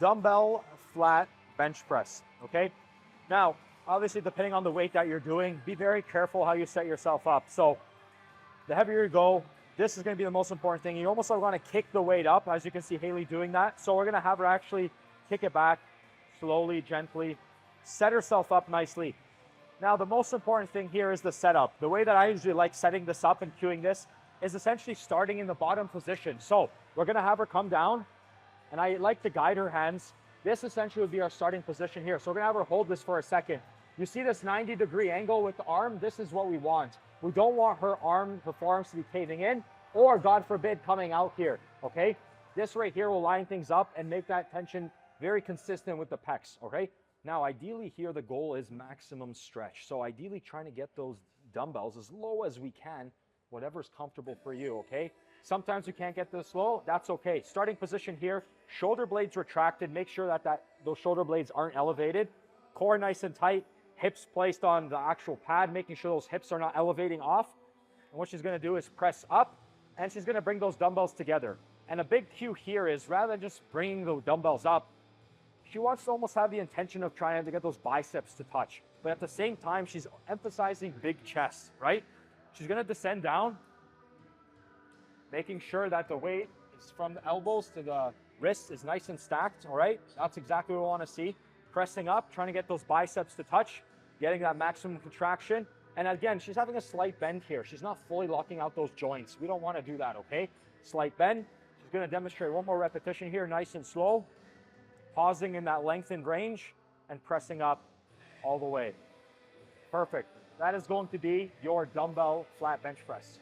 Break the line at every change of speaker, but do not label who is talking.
dumbbell flat bench press, okay? Now, obviously, depending on the weight that you're doing, be very careful how you set yourself up. So the heavier you go, this is gonna be the most important thing. You almost want to kick the weight up, as you can see Haley doing that. So we're gonna have her actually kick it back slowly, gently, set herself up nicely. Now, the most important thing here is the setup. The way that I usually like setting this up and cueing this is essentially starting in the bottom position. So we're gonna have her come down, and I like to guide her hands. This essentially would be our starting position here. So we're gonna have her hold this for a second. You see this 90-degree angle with the arm? This is what we want. We don't want her forearms to be caving in, or God forbid, coming out here, okay? This right here will line things up and make that tension very consistent with the pecs, okay? Now, ideally here, the goal is maximum stretch. So ideally trying to get those dumbbells as low as we can, whatever's comfortable for you, okay? Sometimes you can't get this low, that's okay. Starting position here, shoulder blades retracted. Make sure that those shoulder blades aren't elevated. Core nice and tight, hips placed on the actual pad, making sure those hips are not elevating off. And what she's gonna do is press up, and she's gonna bring those dumbbells together. And a big cue here is, rather than just bringing the dumbbells up, she wants to almost have the intention of trying to get those biceps to touch. But at the same time, she's emphasizing big chest, right? She's gonna descend down, making sure that the weight is from the elbows to the wrists is nice and stacked, all right? That's exactly what we wanna see. Pressing up, trying to get those biceps to touch, getting that maximum contraction. And again, she's having a slight bend here. She's not fully locking out those joints. We don't wanna do that, okay? Slight bend. She's gonna demonstrate one more repetition here, nice and slow. Pausing in that lengthened range and pressing up all the way. Perfect. That is going to be your dumbbell flat bench press.